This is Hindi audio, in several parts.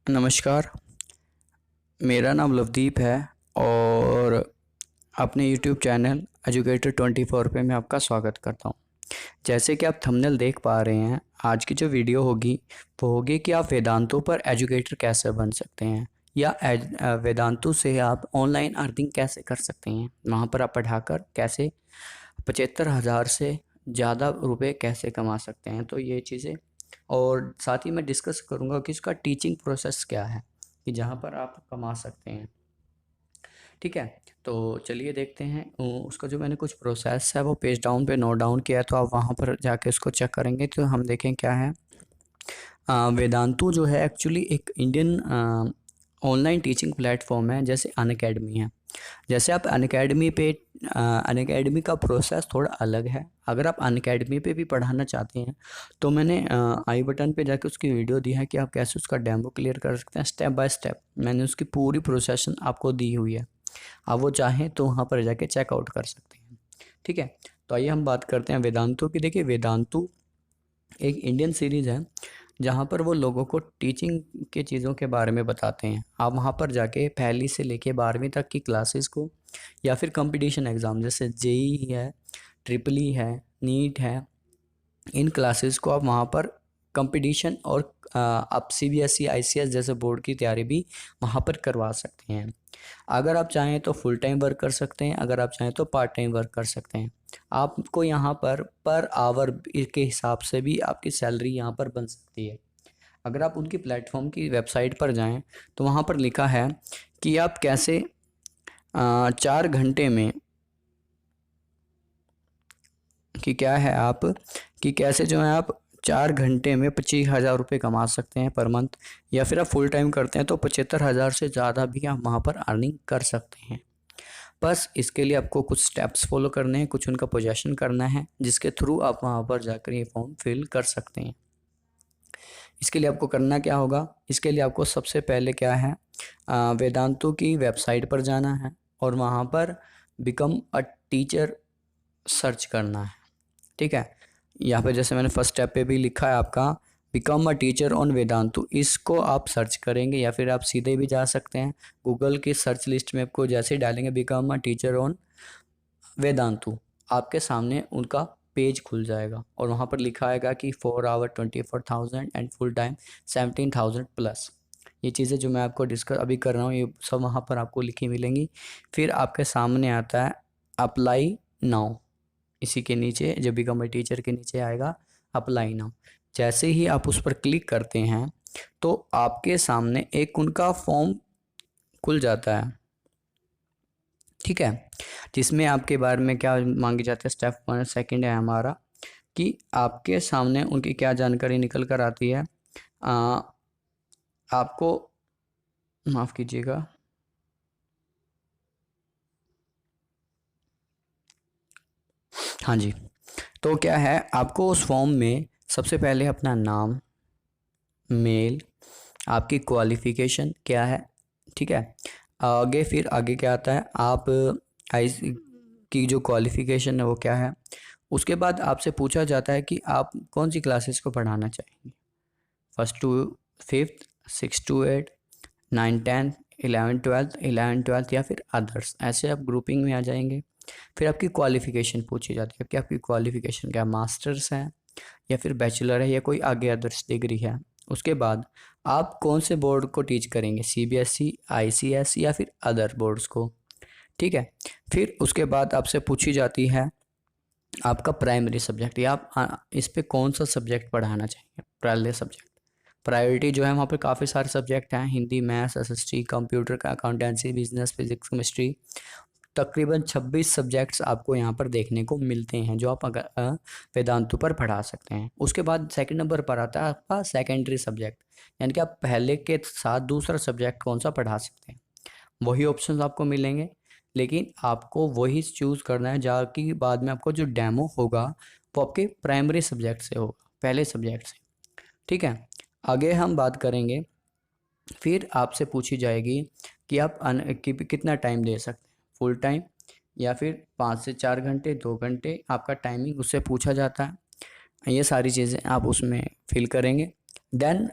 नमस्कार। मेरा नाम लवदीप है और अपने यूट्यूब चैनल एजुकेटर 24 पे मैं आपका स्वागत करता हूँ। जैसे कि आप थंबनेल देख पा रहे हैं, आज की जो वीडियो होगी वो होगी कि आप वेदांतों पर एजुकेटर कैसे बन सकते हैं या वेदांतों से आप ऑनलाइन अर्निंग कैसे कर सकते हैं। वहाँ पर आप पढ़ाकर कैसे 75,000 से ज़्यादा रुपए कैसे कमा सकते हैं। तो ये चीज़ें और साथ ही मैं डिस्कस करूँगा कि इसका टीचिंग प्रोसेस क्या है कि जहाँ पर आप कमा सकते हैं। ठीक है, तो चलिए देखते हैं। उसका जो मैंने कुछ प्रोसेस है वो पेज डाउन पे नोट डाउन किया है, तो आप वहाँ पर जाके उसको चेक करेंगे तो हम देखें क्या है। वेदांतु जो है एक्चुअली एक इंडियन ऑनलाइन टीचिंग प्लेटफॉर्म है, जैसे अनअकैडमी है। जैसे आप अनअकैडमी पे अनअकैडमी का प्रोसेस थोड़ा अलग है। अगर आप अनअकैडमी पे भी पढ़ाना चाहते हैं तो मैंने आई बटन पे जाके उसकी वीडियो दी है कि आप कैसे उसका डेमो क्लियर कर सकते हैं स्टेप बाय स्टेप। मैंने उसकी पूरी प्रोसेसन आपको दी हुई है, आप वो चाहें तो वहाँ पर जाके चेकआउट कर सकते हैं। ठीक है, तो आइए हम बात करते हैं वेदांतु की। देखिए, वेदांतु एक इंडियन सीरीज़ है जहाँ पर वो लोगों को टीचिंग के चीज़ों के बारे में बताते हैं। आप वहाँ पर जाके पहली से लेके 12वीं तक की क्लासेस को या फिर कंपटीशन एग्ज़ाम जैसे जेई है, ट्रिपल ई है, नीट है, इन क्लासेस को आप वहाँ पर कंपटीशन और आप सीबीएसई आईसीएस जैसे बोर्ड की तैयारी भी वहाँ पर करवा सकते हैं। अगर आप चाहें तो फुल टाइम वर्क कर सकते हैं, अगर आप चाहें तो पार्ट टाइम वर्क कर सकते हैं। आपको यहाँ पर आवर के हिसाब से भी आपकी सैलरी यहाँ पर बन सकती है। अगर आप उनकी प्लेटफॉर्म की वेबसाइट पर जाएं तो वहाँ पर लिखा है कि आप कैसे 4 घंटे में कि क्या है आप कि कैसे जो है आप 4 घंटे में 25,000 रुपये कमा सकते हैं पर मंथ, या फिर आप फुल टाइम करते हैं तो 75,000 से ज़्यादा भी आप वहाँ पर अर्निंग कर सकते हैं। बस इसके लिए आपको कुछ स्टेप्स फॉलो करने हैं, कुछ उनका पोजेशन करना है, जिसके थ्रू आप वहाँ पर जाकर ये फॉर्म फिल कर सकते हैं। इसके लिए आपको करना क्या होगा, इसके लिए आपको सबसे पहले क्या है, वेदांतों की वेबसाइट पर जाना है और वहाँ पर बिकम अ टीचर सर्च करना है। ठीक है, यहाँ पे जैसे मैंने फर्स्ट स्टेप पे भी लिखा है आपका become a teacher on Vedantu, इसको आप सर्च करेंगे या फिर आप सीधे भी जा सकते हैं गूगल की सर्च लिस्ट में। आपको जैसे ही डालेंगे become a teacher on Vedantu, आपके सामने उनका पेज खुल जाएगा और वहाँ पर लिखा आएगा कि 4 hour 24,000 and full time 17,000 plus. ये चीज़ें जो मैं आपको डिस्कस अभी कर रहा हूँ ये सब वहाँ पर आपको लिखी मिलेंगी। फिर आपके सामने आता है अप्लाई नाउ, इसी के नीचे जब बिकम अ टीचर के नीचे आएगा अप्लाई नाउ। जैसे ही आप उस पर क्लिक करते हैं तो आपके सामने एक उनका फॉर्म खुल जाता है। ठीक है, जिसमें आपके बारे में क्या मांगी जाती है, स्टेप 1 सेकंड है हमारा कि आपके सामने उनकी क्या जानकारी निकल कर आती है। आपको माफ़ कीजिएगा, हाँ जी। तो क्या है, आपको उस फॉर्म में सबसे पहले अपना नाम, मेल, आपकी क्वालिफ़िकेशन क्या है, ठीक है। आगे फिर आगे क्या आता है, आप आई की जो क्वालिफ़िकेशन है वो क्या है। उसके बाद आपसे पूछा जाता है कि आप कौन सी क्लासेस को पढ़ाना चाहेंगे, फर्स्ट टू फिफ्थ, 6 to 8, 9 10, 11 12 या फिर अदर्स, ऐसे आप ग्रुपिंग में आ जाएंगे। फिर आपकी क्वालिफ़िकेशन पूछी जाती है कि आपकी क्वालिफ़िकेशन क्या, मास्टर्स है या फिर बैचलर है या कोई आगे अदर्स डिग्री है। उसके बाद आप कौन से बोर्ड को टीच करेंगे, सीबीएसई, आईसीएस या फिर अदर बोर्ड्स को। ठीक है, फिर उसके बाद आपसे पूछी जाती है आपका प्राइमरी सब्जेक्ट, या आप इस पे कौन सा सब्जेक्ट पढ़ाना चाहेंगे, पहले सब्जेक्ट। प्रायोरिटी जो है वहाँ पे काफ़ी सारे सब्जेक्ट हैं, हिंदी, मैथ्स, एसएसटी, कंप्यूटर का, अकाउंटेंसी, बिजनेस, फिजिक्स, केमिस्ट्री। तकरीबन 26 सब्जेक्ट्स आपको यहाँ पर देखने को मिलते हैं जो आप वेदांतु पर पढ़ा सकते हैं। उसके बाद सेकंड नंबर पर आता है आपका सेकेंडरी सब्जेक्ट, यानी कि आप पहले के साथ दूसरा सब्जेक्ट कौन सा पढ़ा सकते हैं। वही ऑप्शंस आपको मिलेंगे, लेकिन आपको वही चूज़ करना है जाकि बाद में आपको जो डेमो होगा वो आपके प्राइमरी सब्जेक्ट से होगा, पहले सब्जेक्ट से। ठीक है, आगे हम बात करेंगे। फिर आपसे पूछी जाएगी कि आप कितना टाइम दे सकते हैं, फुल टाइम या फिर 5 से 4 घंटे, 2 घंटे, आपका टाइमिंग उससे पूछा जाता है। ये सारी चीज़ें आप उसमें फिल करेंगे। देन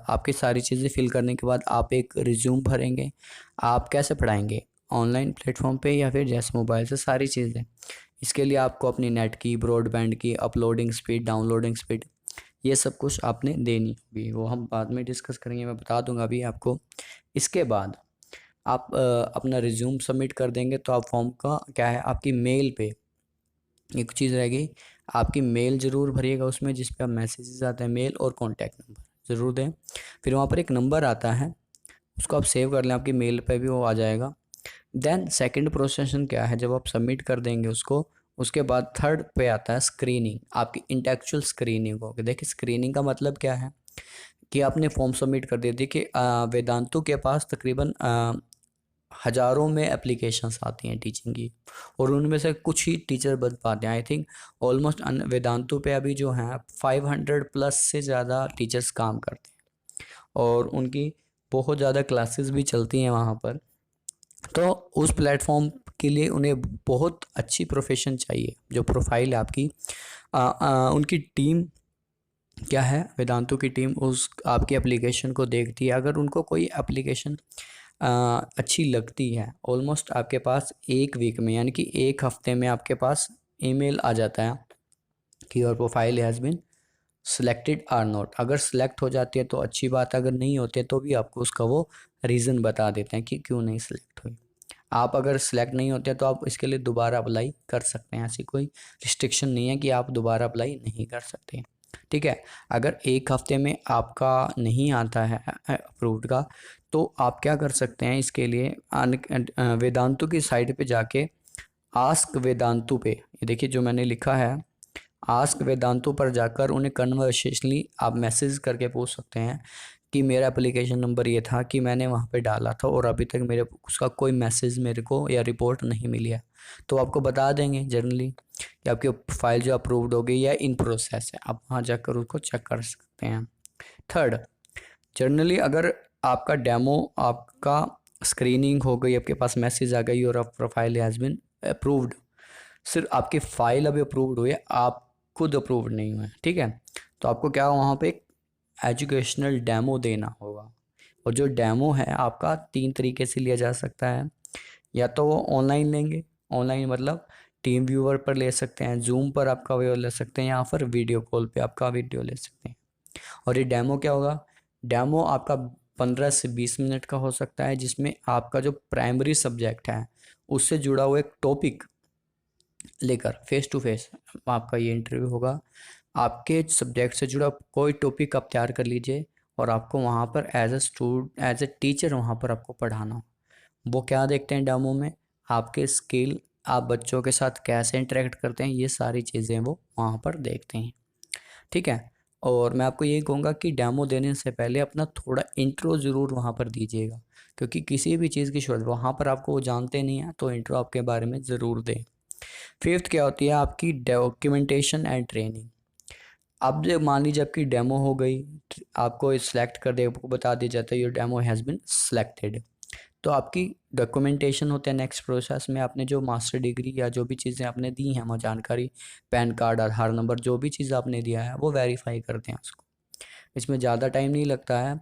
आपकी सारी चीज़ें फिल करने के बाद आप एक रिज्यूम भरेंगे। आप कैसे पढ़ाएंगे, ऑनलाइन प्लेटफॉर्म पे या फिर जैसे मोबाइल से, सारी चीज़ें। इसके लिए आपको अपनी नेट की, ब्रॉडबैंड की, अपलोडिंग स्पीड, डाउनलोडिंग स्पीड, ये सब कुछ आपने देनी होगी। वो हम बाद में डिस्कस करेंगे, मैं बता दूंगा अभी आपको। इसके बाद आप अपना रिज्यूम सबमिट कर देंगे तो आप फॉर्म का क्या है, आपकी मेल पे एक चीज़ रहेगी, आपकी मेल ज़रूर भरिएगा उसमें, जिस पे आप मैसेजेस आते हैं, मेल और कॉन्टैक्ट नंबर ज़रूर दें। फिर वहाँ पर एक नंबर आता है, उसको आप सेव कर लें, आपकी मेल पे भी वो आ जाएगा। देन सेकंड प्रोसेशन क्या है, जब आप सबमिट कर देंगे उसको, उसके बाद थर्ड पे आता है स्क्रीनिंग, आपकी इंटेलेक्चुअल स्क्रीनिंग होगी। देखिए स्क्रीनिंग का मतलब क्या है कि आपने फॉर्म सबमिट कर दिया। देखिए वेदांतु के पास तकरीबन हज़ारों में एप्लीकेशंस आती हैं टीचिंग की, और उनमें से कुछ ही टीचर बन पाते हैं। आई थिंक ऑलमोस्ट वेदांतु पे अभी जो हैं 500 प्लस से ज़्यादा टीचर्स काम करते हैं, और उनकी बहुत ज़्यादा क्लासेस भी चलती हैं वहाँ पर। तो उस प्लेटफॉर्म के लिए उन्हें बहुत अच्छी प्रोफेशन चाहिए, जो प्रोफाइल है आपकी। उनकी टीम क्या है, वेदांतु की टीम उस आपकी एप्लीकेशन को देखती है। अगर उनको कोई एप्लीकेशन अच्छी लगती है, ऑलमोस्ट आपके पास एक वीक में, यानी कि एक हफ्ते में आपके पास ईमेल आ जाता है कि your profile has been selected or not. अगर सिलेक्ट हो जाती है तो अच्छी बात है, अगर नहीं होती है तो भी आपको उसका वो रीज़न बता देते हैं कि क्यों नहीं सिलेक्ट हुई। आप अगर सिलेक्ट नहीं होते तो आप इसके लिए दोबारा अप्लाई कर सकते हैं, ऐसी कोई रिस्ट्रिक्शन नहीं है कि आप दोबारा अप्लाई नहीं कर सकते। ठीक है, अगर एक हफ्ते में आपका नहीं आता है अप्रूव्ड का, तो आप क्या कर सकते हैं इसके लिए, वेदांतु की साइट पे जाके आस्क वेदांतु पे, ये देखिए जो मैंने लिखा है, आस्क वेदांतु पर जाकर उन्हें कन्वर्सेशनली आप मैसेज करके पूछ सकते हैं कि मेरा एप्लीकेशन नंबर ये था कि मैंने वहाँ पे डाला था और अभी तक मेरे उसका कोई मैसेज मेरे को या रिपोर्ट नहीं मिली है। तो आपको बता देंगे जनरली कि आपकी फाइल जो अप्रूव्ड हो गई या इन प्रोसेस है, आप वहाँ जाकर उसको चेक कर सकते हैं। थर्ड, जनरली अगर आपका डेमो, आपका स्क्रीनिंग हो गई, आपके पास मैसेज आ गई और आप प्रोफाइल हैज़ बिन अप्रूव्ड, सिर्फ आपकी फ़ाइल अभी अप्रूव्ड हुई है, आप खुद अप्रूव्ड नहीं हुए, ठीक है, तो आपको क्या वहाँ पे एक एजुकेशनल डेमो देना होगा। और जो डेमो है आपका 3 तरीके से लिया जा सकता है, या तो वो ऑनलाइन लेंगे, ऑनलाइन मतलब टीम व्यूअर पर ले सकते हैं, जूम पर आपका वीडियो ले सकते हैं, या फिर वीडियो कॉल पे आपका वीडियो ले सकते हैं। और ये डेमो क्या होगा, डेमो आपका 15 से 20 मिनट का हो सकता है, जिसमें आपका जो प्राइमरी सब्जेक्ट है उससे जुड़ा हुआ एक टॉपिक लेकर फेस टू फेस आपका ये इंटरव्यू होगा। आपके सब्जेक्ट से जुड़ा कोई टॉपिक आप तैयार कर लीजिए, और आपको वहाँ पर एज ए टीचर वहाँ पर आपको पढ़ाना हो। वो क्या देखते हैं डेमो में, आपके स्किल, आप बच्चों के साथ कैसे इंटरेक्ट करते हैं, ये सारी चीज़ें वो वहाँ पर देखते हैं। ठीक है, और मैं आपको यही कहूँगा कि डेमो देने से पहले अपना थोड़ा इंट्रो ज़रूर वहाँ पर दीजिएगा, क्योंकि किसी भी चीज़ की शुरुआत वहाँ पर आपको वो जानते नहीं हैं, तो इंट्रो आपके बारे में ज़रूर दें। फिफ्थ क्या होती है आपकी डॉक्यूमेंटेशन एंड ट्रेनिंग। अब जब मान लीजिए आपकी डेमो हो गई, आपको सिलेक्ट कर दे, आपको बता दिया जाता है your demo has been selected, तो आपकी डॉक्यूमेंटेशन होते हैं नेक्स्ट प्रोसेस में। आपने जो मास्टर डिग्री या जो भी चीज़ें आपने दी हैं, वो जानकारी, पैन कार्ड, आधार नंबर, जो भी चीज़ आपने दिया है वो वेरीफाई करते हैं उसको। इसमें ज़्यादा टाइम नहीं लगता है।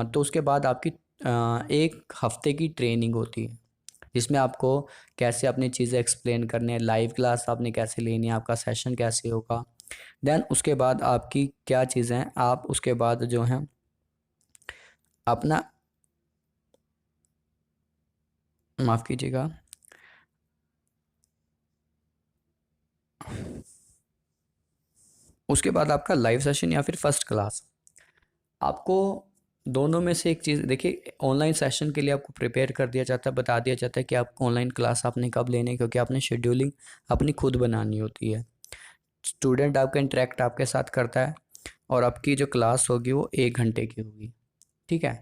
तो उसके बाद आपकी एक हफ्ते की ट्रेनिंग होती है, जिसमें आपको कैसे अपनी चीज़ें एक्सप्लेन करनी है, लाइव क्लास आपने कैसे लेनी है, आपका सेशन कैसे होगा। देन उसके बाद आपकी क्या चीज़ें हैं, आप उसके बाद जो हैं अपना, माफ़ कीजिएगा, उसके बाद आपका लाइव सेशन या फिर फर्स्ट क्लास। आपको दोनों में से एक चीज़ देखिए, ऑनलाइन सेशन के लिए आपको प्रिपेयर कर दिया जाता है, बता दिया जाता है कि आपको ऑनलाइन क्लास आपने कब लेनी है, क्योंकि आपने शेड्यूलिंग अपनी खुद बनानी होती है। स्टूडेंट आपका इंटरेक्ट आपके साथ करता है, और आपकी जो क्लास होगी वो 1 घंटे की होगी। ठीक है,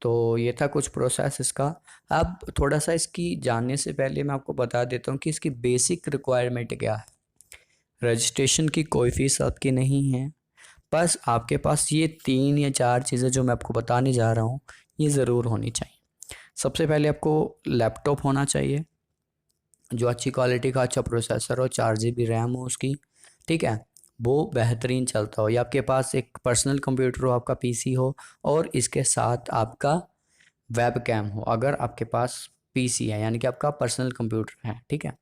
तो ये था कुछ प्रोसेस इसका। अब थोड़ा सा इसकी जानने से पहले मैं आपको बता देता हूँ कि इसकी बेसिक रिक्वायरमेंट क्या है। रजिस्ट्रेशन की कोई फीस आपकी नहीं है, बस आपके पास ये 3 या 4 चीज़ें जो मैं आपको बताने जा रहा हूँ ये ज़रूर होनी चाहिए। सबसे पहले आपको लैपटॉप होना चाहिए, जो अच्छी क्वालिटी का अच्छा प्रोसेसर हो, 4 GB रैम हो उसकी। ठीक है, वो बेहतरीन चलता हो, या आपके पास एक पर्सनल कंप्यूटर हो, आपका पीसी हो, और इसके साथ आपका वेब कैम हो। अगर आपके पास पीसी है यानी कि आपका पर्सनल कंप्यूटर है, ठीक है,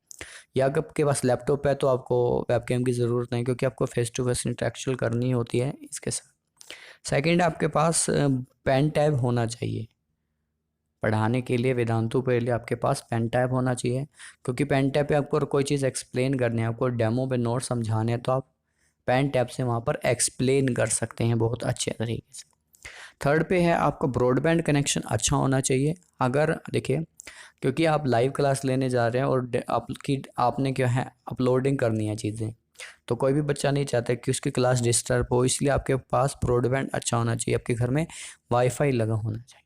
या अगर आपके पास लैपटॉप है तो आपको वेब कैम की ज़रूरत नहीं, क्योंकि आपको फेस टू फेस इंटरेक्चुअल करनी होती है इसके साथ। सेकंड, आपके पास पेन टैब होना चाहिए। पढ़ाने के लिए वेदांतु के लिए आपके पास पेन टैब होना चाहिए, क्योंकि पेन टैब पे आपको कोई चीज़ एक्सप्लेन करनी है, आपको डेमो पे नोट समझाने हैं, तो आप पेन टैब से वहाँ पर एक्सप्लेन कर सकते हैं बहुत अच्छे तरीके से। थर्ड पे है आपका ब्रॉडबैंड कनेक्शन अच्छा होना चाहिए। अगर देखिए, क्योंकि आप लाइव क्लास लेने जा रहे हैं और आपने क्या है अपलोडिंग करनी है चीज़ें, तो कोई भी बच्चा नहीं चाहता कि उसकी क्लास डिस्टर्ब हो, इसलिए आपके पास ब्रॉडबैंड अच्छा होना चाहिए, आपके घर में वाईफाई लगा होना चाहिए।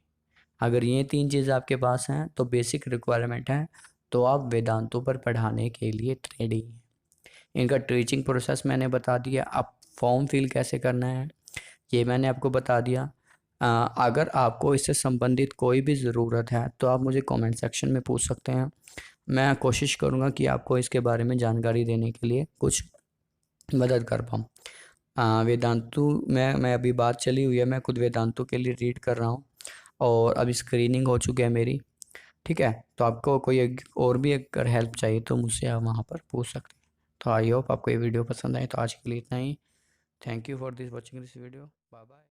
अगर ये तीन चीज़ें आपके पास हैं तो बेसिक रिक्वायरमेंट है, तो आप वेदांतों पर पढ़ाने के लिए रेडी हैं। इनका टीचिंग प्रोसेस मैंने बता दिया, आप फॉर्म फिल कैसे करना है ये मैंने आपको बता दिया। अगर आपको इससे संबंधित कोई भी ज़रूरत है तो आप मुझे कमेंट सेक्शन में पूछ सकते हैं। मैं कोशिश करूँगा कि आपको इसके बारे में जानकारी देने के लिए कुछ मदद कर पाऊँ। वेदांतु में मैं अभी बात चली हुई है, मैं खुद वेदांतु के लिए रीड कर रहा हूँ और अभी स्क्रीनिंग हो चुकी है मेरी, ठीक है। तो आपको कोई और भी अगर हेल्प चाहिए तो मुझसे आप वहाँ पर पूछ सकते हैं। तो आई होप आपको ये वीडियो पसंद आए। तो आज के लिए इतना ही। Thank you for this watching this video. Bye bye.